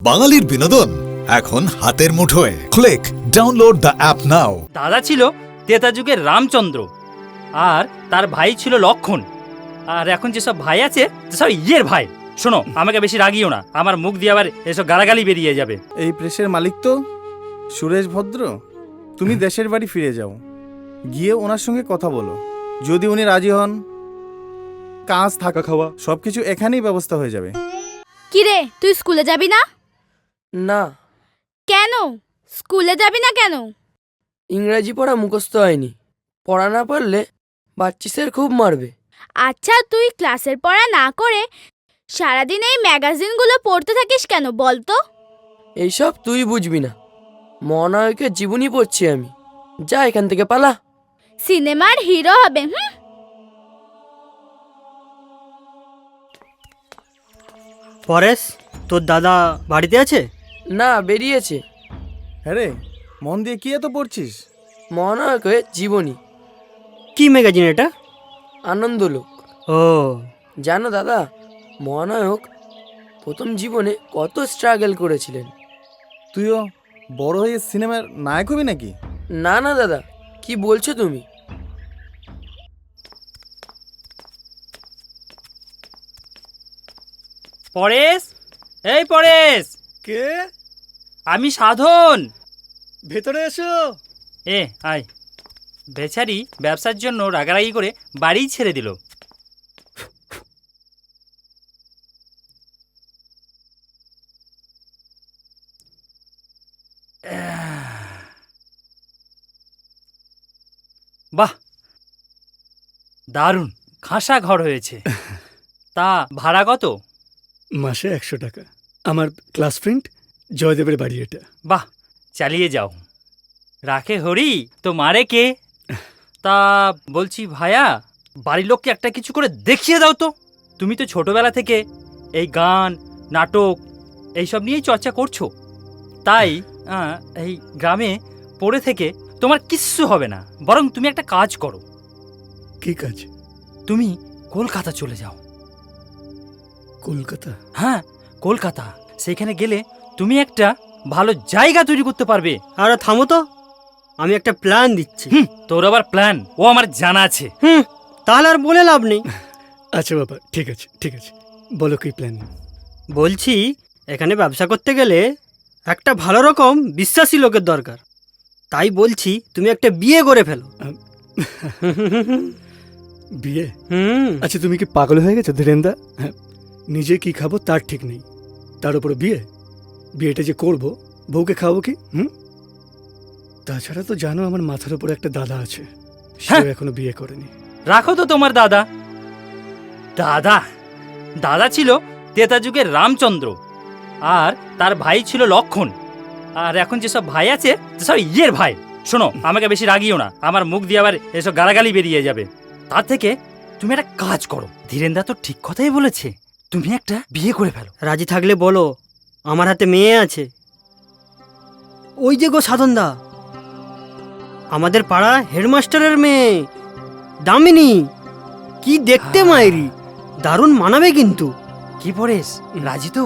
বাঙালির বিনোদন এখন হাতের মুঠোয়। ক্লিক ডাউনলোড দ্য অ্যাপ নাও। দাদা ছিল ত্রেতা যুগের রামচন্দ্র, আর তার ভাই ছিল লক্ষণ। আর এখন যেসব ভাই আছে সব ইয়ের ভাই। শোনো, আমাকে বেশি রাগিও না, আমার মুখ দিয়ে আবার এসব গালাগালি বেরিয়ে যাবে। এই প্রেসের মালিক তো সুরেশ ভদ্র। তুমি দেশের বাড়ি ফিরে যাও, গিয়ে ওনার সঙ্গে কথা বলো। যদি উনি রাজি হন, কাজ থাকা খাওয়া সবকিছু এখানেই ব্যবস্থা হয়ে যাবে। কিরে, তুই স্কুলে যাবি না? না, কেন স্কুলে যাবি না কেন? ইংরাজি পড়া মুখস্থ হয়নি। পড়া না পারলে বাচ্চা স্যার খুব মারবে। আচ্ছা, তুই ক্লাসের পড়া না করে সারাদিন এই ম্যাগাজিনগুলো পড়তে থাকিস কেন বলতো? এইসব তুই বুঝবি না। মহানায়কের জীবনী পড়ছি আমি। যা এখান থেকে পালা। সিনেমার হিরো হবে। পরেশ, তোর দাদা বাড়িতে আছে? না, বেরিয়েছে। হ্যাঁ রে, মন দিয়ে কি এত পড়ছিস? মহানায়কের জীবনী। কি ম্যাগাজিন এটা? আনন্দলোক। ও, জানো দাদা, মহানায়ক প্রথম জীবনে কত স্ট্রাগল করেছিলেন। তুইও বড় হয়ে সিনেমার নায়ক হবি নাকি? না না দাদা, কি বলছো তুমি? পরেশ, এই পরেশ, কে? আমি সাধন। ভেতরে এসো। আয়। বেচারি ব্যবসার জন্য রাগারাগি করে বাড়ি ছেড়ে দিল। বাহ, দারুণ খাসা ঘর হয়েছে। তা ভাড়া কত? মাসে 100 টাকা। আমার ক্লাস ফ্রেন্ড জয়দেবের বাড়ি এটা। বাহ, চালিয়ে যাও। রাখে হরি তো মারে কে? তা বলছি ভায়া, বাড়ির লোককে একটা কিছু করে দেখিয়ে দাও তো। তুমি তো ছোটবেলা থেকে এই গান, নাটক এইসব নিয়েই চর্চা করছো। তাই এই গ্রামে পড়ে থেকে তোমার কিচ্ছু হবে না। বরং তুমি একটা কাজ করো, কি কাজ? তুমি কলকাতা চলে যাও। কলকাতা? হ্যাঁ, কলকাতা। সেখানে গেলে তুমি একটা ভালো জায়গা তৈরি করতে পারবে। আরে থামো তো, আমি একটা প্ল্যান দিচ্ছি। তোর আবার প্ল্যান? ও আমার জানা আছে। তাহলে আর বলে লাভ নেই। আচ্ছা বাবা, ঠিক আছে ঠিক আছে, বলো কি প্ল্যান? বলছি, এখানে ব্যবসা করতে গেলে একটা ভালো রকম বিশ্বাসী লোকের দরকার। তাই বলছি তুমি একটা বিয়ে করে ফেলো। বিয়ে? আচ্ছা, তুমি কি পাগল হয়ে গেছো ধীরেন্দা? হ্যাঁ, নিজে কি খাবো তার ঠিক নেই, তার উপরে বিয়ে। বিয়েটা যে করব, বউকে খাওয়াবো কি? তাছাড়া তো জানো আমার মাথার উপরে একটা দাদা আছে, সে এখনো বিয়ে করেনি। রাখো তো তোমার দাদা। দাদা দাদা ছিল ত্রেতা যুগের রামচন্দ্র, আর তার ভাই ছিল লক্ষণ। আর এখন যেসব ভাই আছে সব ইয়ের ভাই। শোনো, আমাকে বেশি রাগিও না, আমার মুখ দিয়ে আবার এসব গালাগালি বেরিয়ে যাবে। তার থেকে তুমি একটা কাজ করো। ধীরেন্দা তো ঠিক কথাই বলেছে, তুমি একটা বিয়ে করে ফেলো। রাজি থাকলে বলো, আমার হাতে মেয়ে আছে। ওই যে গো সাধনদা, আমাদের পাড়া হেডমাস্টারের মেয়ে দামিনী। কি দেখতে মায়েরি, দারুণ মানাবে কিন্তু। কি পরেশ, রাজি তো?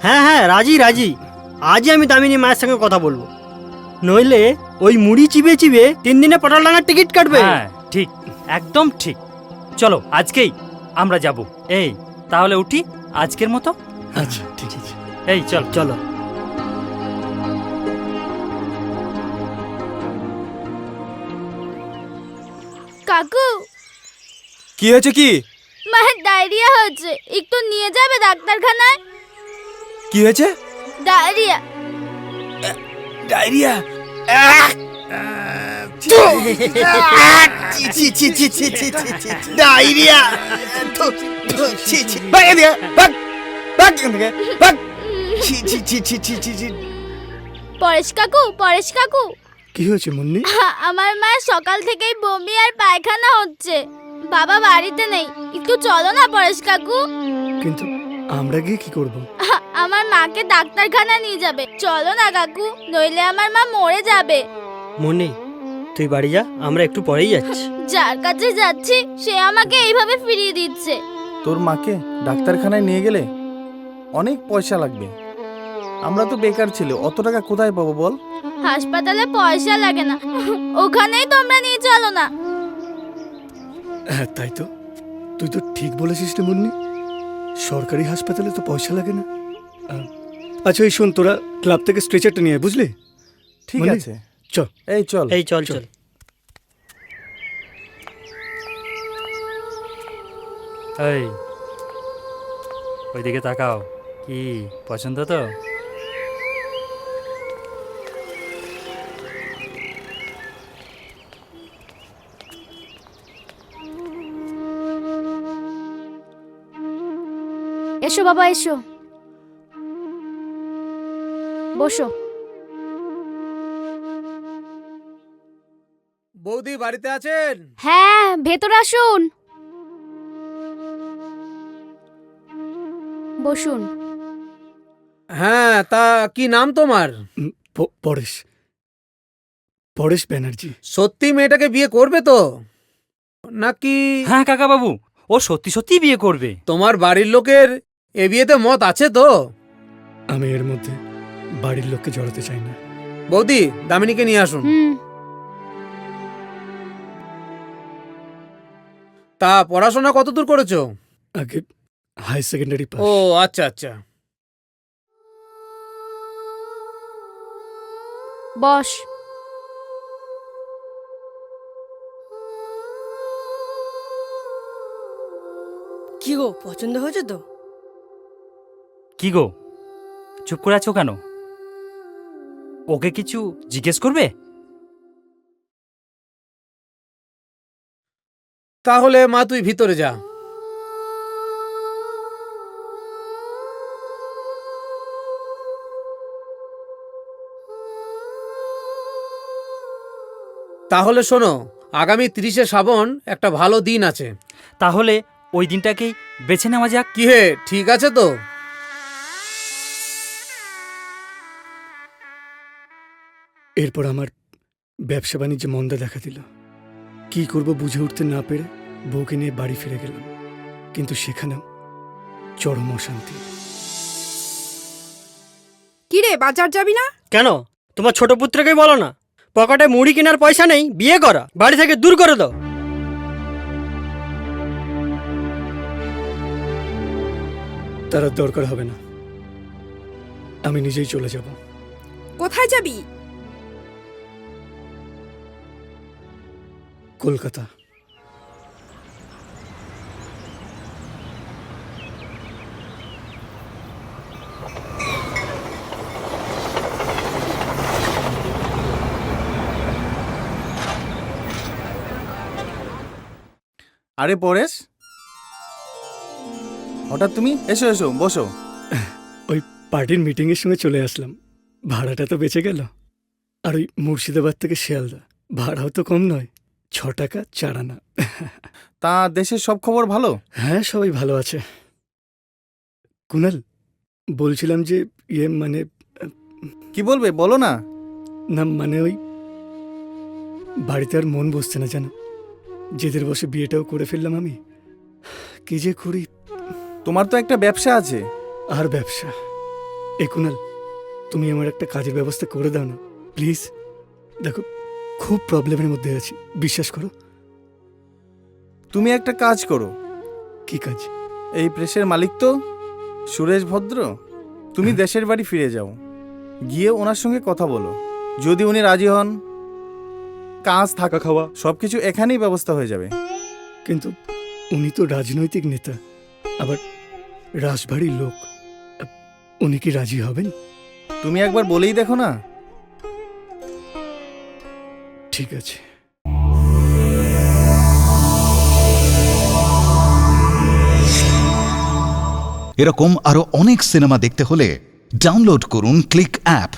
হ্যাঁ হ্যাঁ, রাজি রাজি। আজই আমি দামিনী মায়ের সঙ্গে কথা বলবো, নইলে ওই মুড়ি চিবে চিবে 3 দিনে পটালডাঙ্গার টিকিট কাটবে। হ্যাঁ ঠিক, একদম ঠিক। চলো আজকেই আমরা যাব। এই তাহলে উঠি আজকের মতো। আচ্ছা ঠিক আছে, এই চল। চলো। কাকু, কি হয়েছে? কি মায়ের ডায়রিয়া হয়েছে, একটু নিয়ে যাবে ডাক্তারখানায়? কি হয়েছে? ডায়রিয়া। ডায়রিয়া? ডায়রিয়া? পরেশ কাকু, পরেশ কাকু, কি হয়েছে মুন্নি? আমার মায়ের সকাল থেকেই বমি আর পায়খানা হচ্ছে। বাবা বাড়িতে নেই, একটু চলো না পরেশ কাকু। কিন্তু আমরা গিয়ে কি করব? আমার মাকে ডাক্তারখানা নিয়ে যাবে, চলো না কাকু, নইলে আমার মা মরে যাবে। মনে, তুই বাড়ি যা, আমরা একটু পরেই যাচ্ছি। যার কাছে যাচ্ছি সে আমাকে এইভাবে ফিরিয়ে দিচ্ছে। তোর মাকে ডাক্তারখানায় নিয়ে গেলে অনেক পয়সা লাগবে, আমরা তো বেকার ছেলে, অত টাকা কোথায় পাবো বল? হাসপাতালে পয়সা লাগে না, ওখানেই তোমরা নিয়ে চলো না। হ্যাঁ তাই তো, তুই তো ঠিক বলেছিস রে মুন্নি, সরকারি হাসপাতালে তো পয়সা লাগে না। আচ্ছা এই শোন, তোরা ক্লাব থেকে স্ট্রেচারটা নিয়ে আয়, বুঝলি? ঠিক মুন্নি, আছে, চ। এই চল। এই চল চল। এই ওইদিকে তাকাও, কি পছন্দ তো? এসো বাবা, এসো, বসো। বৌদি বাড়িতে আছেন? হ্যাঁ, ভেতরে আসুন, বসুন। হ্যাঁ, তা কি নাম তোমার? পরেশ, পরেশ ব্যানার্জি। সত্যি মেয়েটাকে বিয়ে করবে তো নাকি? হ্যাঁ কাকা বাবু, ও সত্যি সত্যি বিয়ে করবে। তোমার বাড়ির লোকের এ বিয়েতে মত আছে তো? আমি এর মধ্যে বাড়ির লোককে জড়াতে চাই না। বৌদি, দামিনীকে নিয়ে আসুন। তা পড়াশোনা কত দূর করেছো? আগে হাই সেকেন্ডারি পাস। ও আচ্ছা আচ্ছা। বস। কি গো, পছন্দ হয়েছে তো? কি গো, চুপ করে আছো কেন? ওকে কিছু জিজ্ঞেস করবে? তাহলে মা তুই ভিতরে যা। তাহলে শোনো, আগামী 30শে শ্রাবণ একটা ভালো দিন আছে। তাহলে ওই দিনটাকেই বেছে নেওয়া যাক। কি হে, ঠিক আছে তো? এরপর আমার ব্যবসা বাণিজ্যে মন্দা দেখা দিল। কি করব বুঝে উঠতে না পেরে বউকে নিয়ে বাড়ি ফিরে গেলাম, কিন্তু সেখানেও চরম অশান্তি। কি রে, বাজার যাবি না? কেন, তোমার ছোট পুত্রকেই বলো না, পকেটে মুড়ি কেনার পয়সা নেই, বিয়ে করা, বাড়ি থেকে দূর করে দাও। তার আর দরকার হবে না, আমি নিজেই চলে যাব। কোথায় যাবি? কলকাতা। আরে পরেশ, হঠাৎ তুমি? এসো এসো, বসো। ওই পার্টির মিটিংয়ের সঙ্গে চলে আসলাম, ভাড়াটা তো বেঁচে গেল। আর ওই মুর্শিদাবাদ থেকে শিয়ালদা, ভাড়াও তো কম নয়, 6 টাকা 4 আনা। তা দেশের সব খবর ভালো? হ্যাঁ সবাই ভালো আছে। কুনাল, বলছিলাম যে মানে কি বলবে বলো না। না মানে ওই বাড়িতে আর মন বসছে না জানো, জেদের বসে বিয়েটাও করে ফেললাম আমি। কি যে করি। তোমার তো একটা ব্যবসা আছে। আর ব্যবসা? এ কুনাল, তুমি আমার একটা কাজের ব্যবস্থা করে দাও না প্লিজ। দেখো খুব প্রবলেমের মধ্যে আছি, বিশ্বাস করো। তুমি একটা কাজ করো। কি কাজ? এই প্রেসের মালিক তো সুরেশ ভদ্র, তুমি দেশের বাড়ি ফিরে যাও, গিয়ে ওনার সঙ্গে কথা বলো। যদি উনি রাজি হন, কাজ, থাকা খাওয়া সবকিছু এখানেই ব্যবস্থা হয়ে যাবে। কিন্তু উনি তো রাজনৈতিক নেতা, আবার রাজবাড়ির লোক, উনি কি রাজি হবেন? তুমি একবার বলেই দেখো না। ঠিক আছে। এরকম আরো অনেক সিনেমা দেখতে হলে ডাউনলোড করুন ক্লিক অ্যাপ।